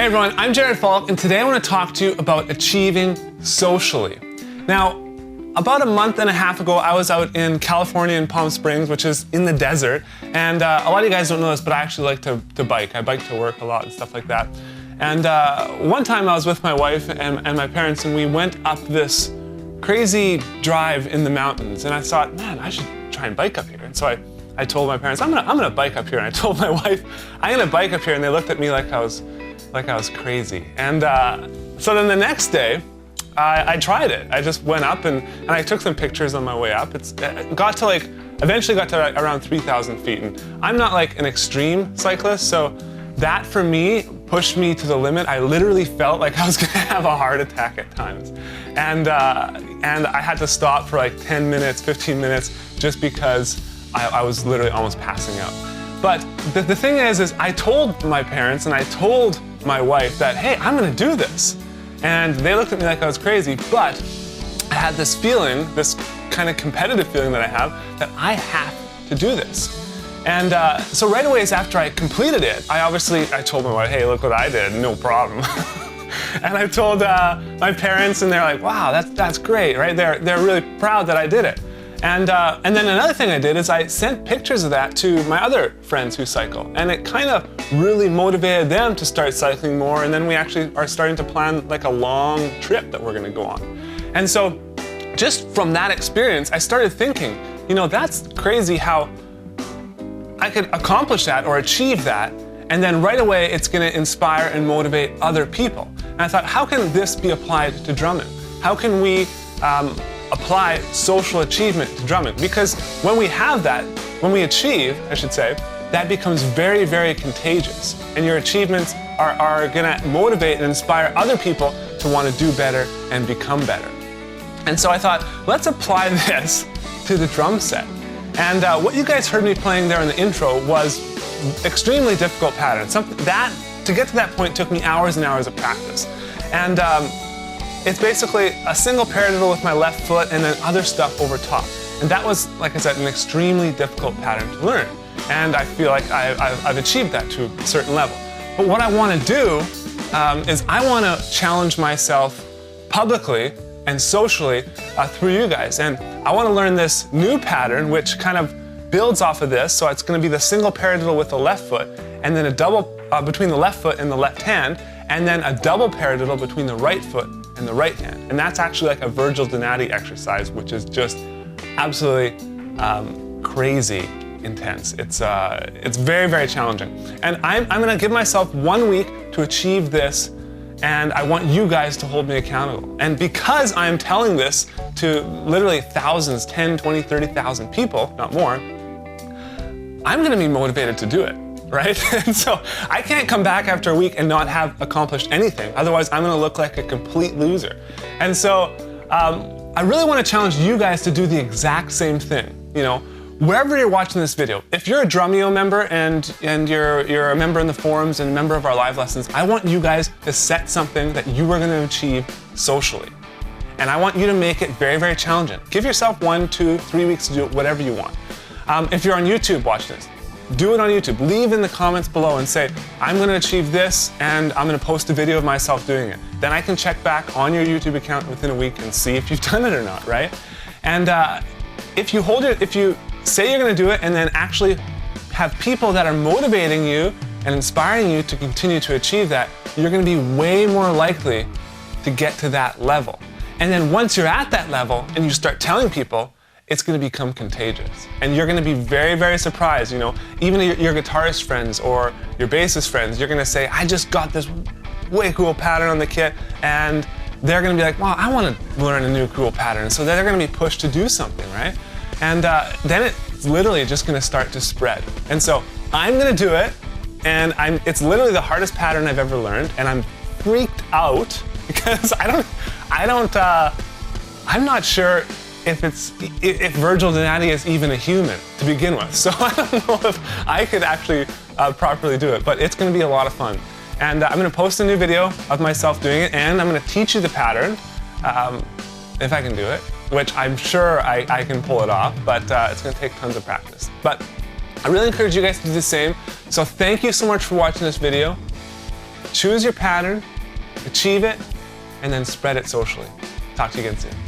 Hey everyone, I'm Falk, and today I want to talk to you about achieving socially. Now, about a month and a half ago, I was out in California in Palm Springs, which is in the desert, and a lot of you guys don't know this, but I actually like to bike. I bike to work a lot and stuff like that. And one time I was with my wife and my parents, and we went up this crazy drive in the mountains, and I thought, man, I should try and bike up here. And so I told my parents, I'm gonna bike up here, and I told my wife, I'm gonna bike up here, and they looked at me like I was crazy. And so then the next day, I tried it. I just went up and I took some pictures on my way up. It eventually got to around 3,000 feet. And I'm not like an extreme cyclist, so that for me pushed me to the limit. I literally felt like I was gonna have a heart attack at times. And I had to stop for like 10 minutes, 15 minutes, just because I was literally almost passing out. But the thing is I told my parents and I told my wife that, hey, I'm gonna do this. And they looked at me like I was crazy, but I had this feeling, this kind of competitive feeling that I have, that I have to do this. And so right away after I completed it, I told my wife, hey, look what I did, no problem. And I told my parents, and they're like, wow, that's great, right? They're really proud that I did it. And then another thing I did is I sent pictures of that to my other friends who cycle, and it kind of really motivated them to start cycling more, and then we actually are starting to plan like a long trip that we're gonna go on. And so just from that experience, I started thinking, you know, that's crazy how I could accomplish that or achieve that, and then right away it's gonna inspire and motivate other people. And I thought, how can this be applied to drumming? How can we apply social achievement to drumming? Because when we have that, when we achieve, I should say, that becomes very, very contagious. And your achievements are gonna motivate and inspire other people to want to do better and become better. And so I thought, let's apply this to the drum set. And what you guys heard me playing there in the intro was extremely difficult pattern. To get to that point took me hours and hours of practice. And it's basically a single paradiddle with my left foot and then other stuff over top. And that was, like I said, an extremely difficult pattern to learn. And I feel like I've achieved that to a certain level. But what I want to do is I want to challenge myself publicly and socially through you guys. And I want to learn this new pattern, which kind of builds off of this. So it's going to be the single paradiddle with the left foot, and then a double between the left foot and the left hand, and then a double paradiddle between the right foot and the right hand. And that's actually like a Virgil Donati exercise, which is just absolutely crazy intense. It's very, very challenging. And I'm gonna give myself 1 week to achieve this, and I want you guys to hold me accountable. And because I'm telling this to literally thousands, 10, 20, 30,000 people, not more, I'm gonna be motivated to do it. Right? And so I can't come back after a week and not have accomplished anything. Otherwise, I'm gonna look like a complete loser. And so I really wanna challenge you guys to do the exact same thing. You know, wherever you're watching this video, if you're a Drumeo member and you're a member in the forums and a member of our live lessons, I want you guys to set something that you are gonna achieve socially. And I want you to make it very, very challenging. Give yourself 1, 2, 3 weeks to do whatever you want. If you're on YouTube, watch this. Do it on YouTube. Leave in the comments below and say, I'm gonna achieve this and I'm gonna post a video of myself doing it. Then I can check back on your YouTube account within a week and see if you've done it or not, right? And if you say you're gonna do it and then actually have people that are motivating you and inspiring you to continue to achieve that, you're gonna be way more likely to get to that level. And then once you're at that level and you start telling people, it's going to become contagious. And you're going to be very, very surprised, you know, even your guitarist friends or your bassist friends, you're going to say, I just got this way cool pattern on the kit, and they're going to be like, wow, I want to learn a new cool pattern. So they're going to be pushed to do something, right? And then it's literally just going to start to spread. And so I'm going to do it, and it's literally the hardest pattern I've ever learned, and I'm freaked out because I'm not sure if Virgil Donati is even a human to begin with. So I don't know if I could actually properly do it, but it's gonna be a lot of fun. And I'm gonna post a new video of myself doing it, and I'm gonna teach you the pattern, if I can do it, which I'm sure I can pull it off, but it's gonna take tons of practice. But I really encourage you guys to do the same. So thank you so much for watching this video. Choose your pattern, achieve it, and then spread it socially. Talk to you again soon.